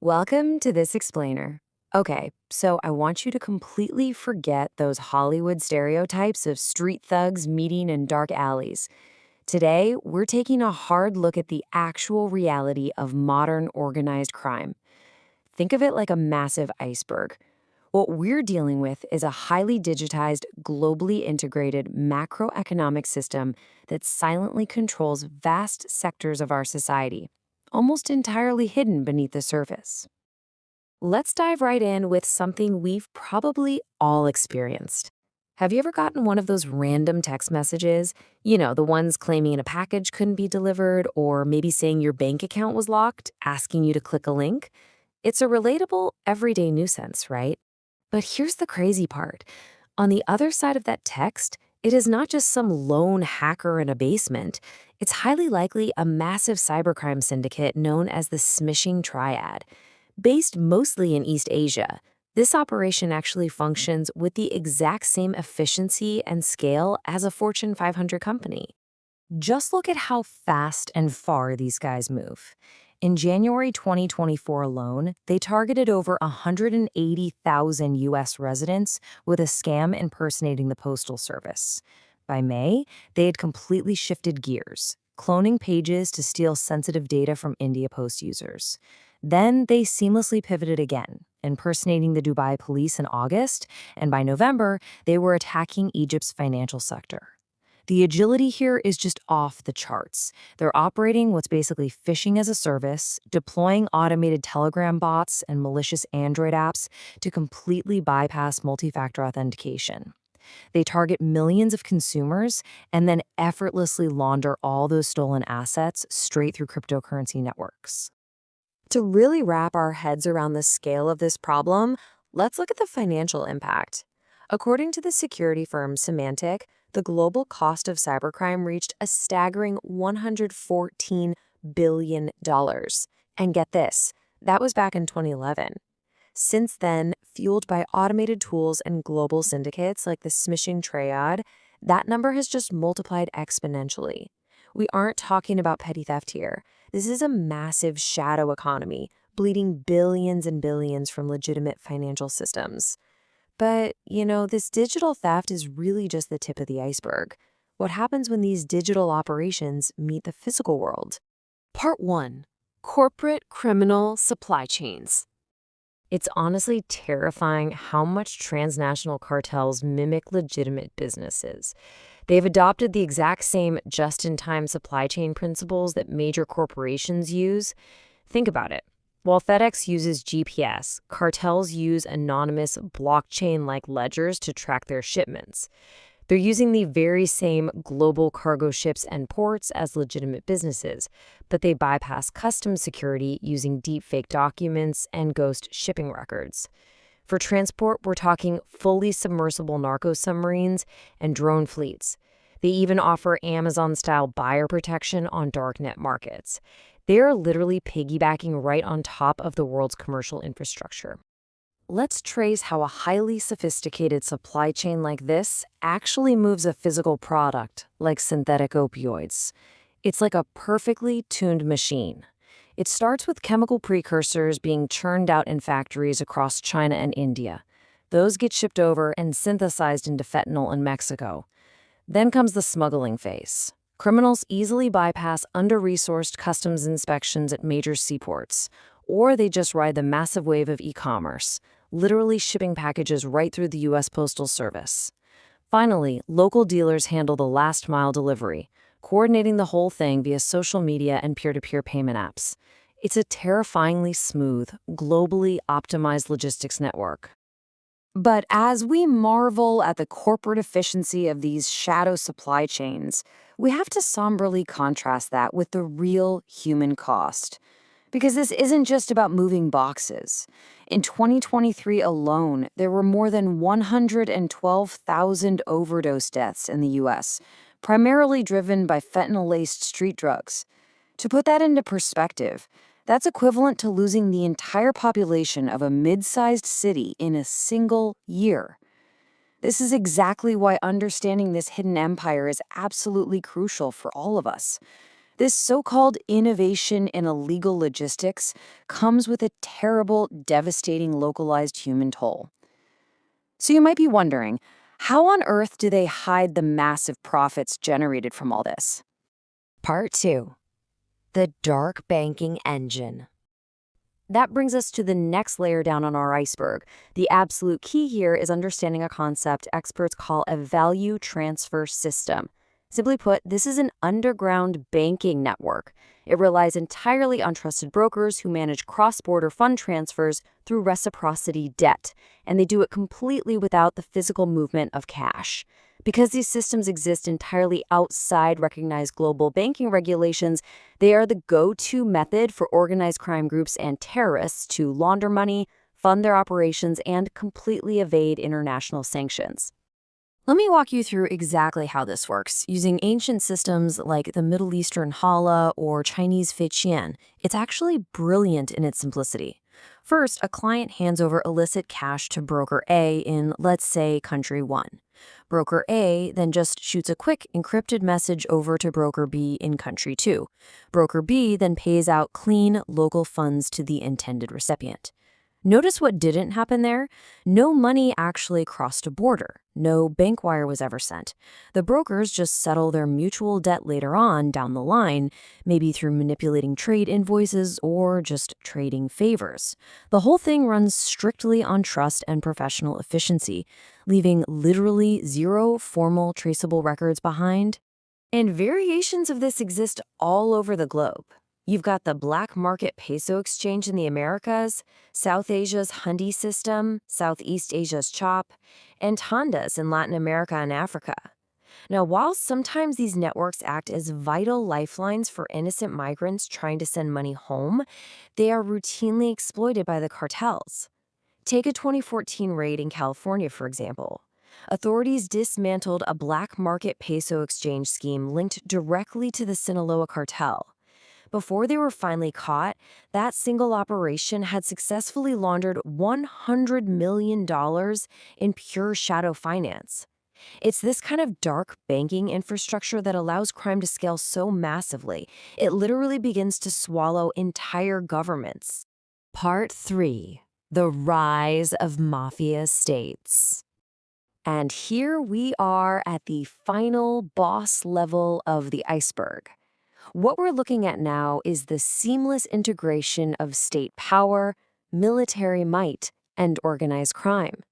Welcome to This Explainer. Okay, so I want you to completely forget those Hollywood stereotypes of street thugs meeting in dark alleys. Today, we're taking a hard look at the actual reality of modern organized crime. Think of it like a massive iceberg. What we're dealing with is a highly digitized, globally integrated macroeconomic system that silently controls vast sectors of our society, almost entirely hidden beneath the surface. Let's dive right in with something we've probably all experienced. Have you ever gotten one of those random text messages? The ones claiming a package couldn't be delivered, or maybe saying your bank account was locked, asking you to click a link? It's a relatable, everyday nuisance, right? But here's the crazy part. On the other side of that text, it is not just some lone hacker in a basement. It's highly likely a massive cybercrime syndicate known as the Smishing Triad. Based mostly in East Asia, this operation actually functions with the exact same efficiency and scale as a Fortune 500 company. Just look at how fast and far these guys move. In January 2024 alone, they targeted over 180,000 U.S. residents with a scam impersonating the Postal Service. By May, they had completely shifted gears, cloning pages to steal sensitive data from India Post users. Then they seamlessly pivoted again, impersonating the Dubai police in August, and by November, they were attacking Egypt's financial sector. The agility here is just off the charts. They're operating what's basically phishing as a service, deploying automated Telegram bots and malicious Android apps to completely bypass multi-factor authentication. They target millions of consumers and then effortlessly launder all those stolen assets straight through cryptocurrency networks. To really wrap our heads around the scale of this problem, let's look at the financial impact. According to the security firm Symantec, the global cost of cybercrime reached a staggering $114 billion. And get this, that was back in 2011. Since then, fueled by automated tools and global syndicates like the Smishing Triad, that number has just multiplied exponentially. We aren't talking about petty theft here. This is a massive shadow economy, bleeding billions and billions from legitimate financial systems. But, this digital theft is really just the tip of the iceberg. What happens when these digital operations meet the physical world? Part 1. Corporate criminal supply chains. It's honestly terrifying how much transnational cartels mimic legitimate businesses. They've adopted the exact same just-in-time supply chain principles that major corporations use. Think about it. While FedEx uses GPS, cartels use anonymous blockchain-like ledgers to track their shipments. They're using the very same global cargo ships and ports as legitimate businesses, but they bypass customs security using deepfake documents and ghost shipping records. For transport, we're talking fully submersible narco submarines and drone fleets. They even offer Amazon-style buyer protection on darknet markets. They are literally piggybacking right on top of the world's commercial infrastructure. Let's trace how a highly sophisticated supply chain like this actually moves a physical product, like synthetic opioids. It's like a perfectly tuned machine. It starts with chemical precursors being churned out in factories across China and India. Those get shipped over and synthesized into fentanyl in Mexico. Then comes the smuggling phase. Criminals easily bypass under-resourced customs inspections at major seaports, or they just ride the massive wave of e-commerce, literally shipping packages right through the U.S. Postal Service. Finally, local dealers handle the last-mile delivery, coordinating the whole thing via social media and peer-to-peer payment apps. It's a terrifyingly smooth, globally optimized logistics network. But as we marvel at the corporate efficiency of these shadow supply chains, we have to somberly contrast that with the real human cost. Because this isn't just about moving boxes. In 2023 alone, there were more than 112,000 overdose deaths in the U.S., primarily driven by fentanyl-laced street drugs. To put that into perspective, that's equivalent to losing the entire population of a mid-sized city in a single year. This is exactly why understanding this hidden empire is absolutely crucial for all of us. This so-called innovation in illegal logistics comes with a terrible, devastating localized human toll. So you might be wondering, how on earth do they hide the massive profits generated from all this? Part 2. The dark banking engine. That brings us to the next layer down on our iceberg. The absolute key here is understanding a concept experts call a value transfer system. Simply put, this is an underground banking network. It relies entirely on trusted brokers who manage cross-border fund transfers through reciprocity debt, and they do it completely without the physical movement of cash. Because these systems exist entirely outside recognized global banking regulations, they are the go-to method for organized crime groups and terrorists to launder money, fund their operations, and completely evade international sanctions. Let me walk you through exactly how this works, using ancient systems like the Middle Eastern Hala or Chinese Feiqian. It's actually brilliant in its simplicity. First, a client hands over illicit cash to broker A in, let's say, country 1. Broker A then just shoots a quick encrypted message over to broker B in country 2. Broker B then pays out clean local funds to the intended recipient. Notice what didn't happen there? No money actually crossed a border. No bank wire was ever sent. The brokers just settle their mutual debt later on down the line, maybe through manipulating trade invoices or just trading favors. The whole thing runs strictly on trust and professional efficiency, leaving literally zero formal traceable records behind. And variations of this exist all over the globe. You've got the black market peso exchange in the Americas, South Asia's Hundi system, Southeast Asia's CHOP, and Tandas in Latin America and Africa. Now, while sometimes these networks act as vital lifelines for innocent migrants trying to send money home, they are routinely exploited by the cartels. Take a 2014 raid in California, for example. Authorities dismantled a black market peso exchange scheme linked directly to the Sinaloa cartel. Before they were finally caught, that single operation had successfully laundered $100 million in pure shadow finance. It's this kind of dark banking infrastructure that allows crime to scale so massively, it literally begins to swallow entire governments. Part 3. The Rise of Mafia States. And here we are at the final boss level of the iceberg. What we're looking at now is the seamless integration of state power, military might, and organized crime.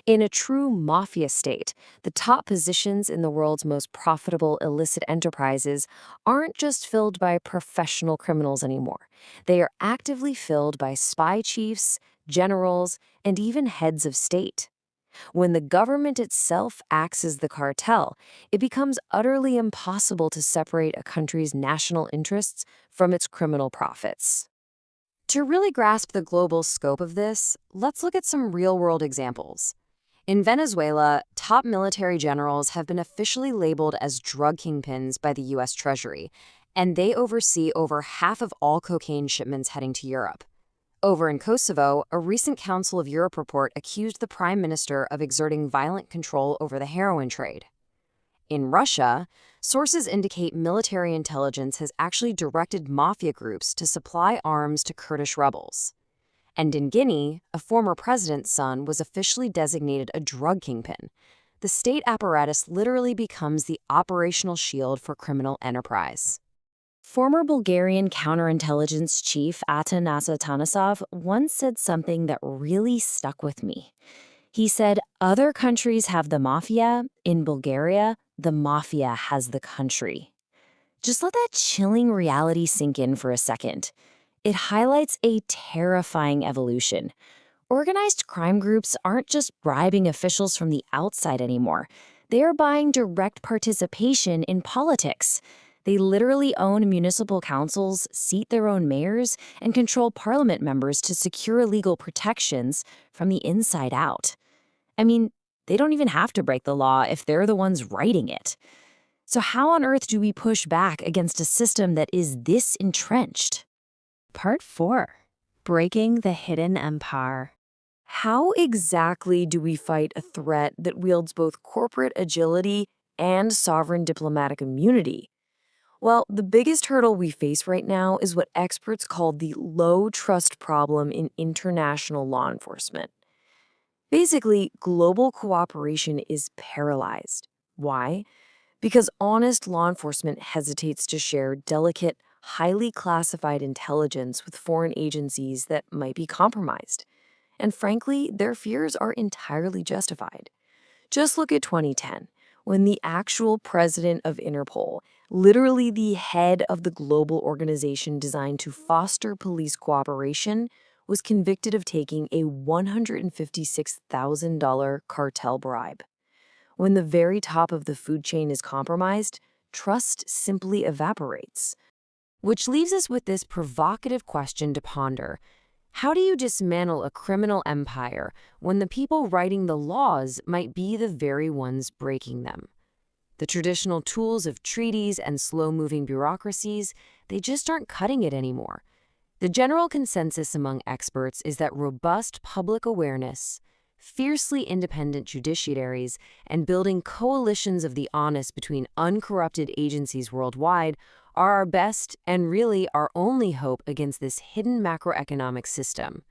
In a true mafia state, the top positions in the world's most profitable illicit enterprises aren't just filled by professional criminals anymore. They are actively filled by spy chiefs, generals, and even heads of state. When the government itself acts as the cartel, it becomes utterly impossible to separate a country's national interests from its criminal profits. To really grasp the global scope of this, let's look at some real-world examples. In Venezuela, top military generals have been officially labeled as drug kingpins by the U.S. Treasury, and they oversee over half of all cocaine shipments heading to Europe. Over in Kosovo, a recent Council of Europe report accused the prime minister of exerting violent control over the heroin trade. In Russia, sources indicate military intelligence has actually directed mafia groups to supply arms to Kurdish rebels. And in Guinea, a former president's son was officially designated a drug kingpin. The state apparatus literally becomes the operational shield for criminal enterprise. Former Bulgarian counterintelligence chief Atanas Atanasov once said something that really stuck with me. He said, "Other countries have the mafia. In Bulgaria, the mafia has the country." Just let that chilling reality sink in for a second. It highlights a terrifying evolution. Organized crime groups aren't just bribing officials from the outside anymore. They are buying direct participation in politics. They literally own municipal councils, seat their own mayors, and control parliament members to secure legal protections from the inside out. I mean, they don't even have to break the law if they're the ones writing it. So how on earth do we push back against a system that is this entrenched? Part 4. Breaking the Hidden Empire. How exactly do we fight a threat that wields both corporate agility and sovereign diplomatic immunity? Well, the biggest hurdle we face right now is what experts call the low trust problem in international law enforcement. Basically, global cooperation is paralyzed. Why? Because honest law enforcement hesitates to share delicate, highly classified intelligence with foreign agencies that might be compromised. And frankly, their fears are entirely justified. Just look at 2010, when the actual president of Interpol, literally the head of the global organization designed to foster police cooperation, was convicted of taking a $156,000 cartel bribe. When the very top of the food chain is compromised, trust simply evaporates. Which leaves us with this provocative question to ponder. How do you dismantle a criminal empire when the people writing the laws might be the very ones breaking them? The traditional tools of treaties and slow-moving bureaucracies, they just aren't cutting it anymore. The general consensus among experts is that robust public awareness, fiercely independent judiciaries, and building coalitions of the honest between uncorrupted agencies worldwide are our best and really our only hope against this hidden macroeconomic system.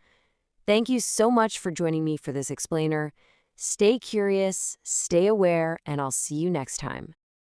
Thank you so much for joining me for this explainer. Stay curious, stay aware, and I'll see you next time.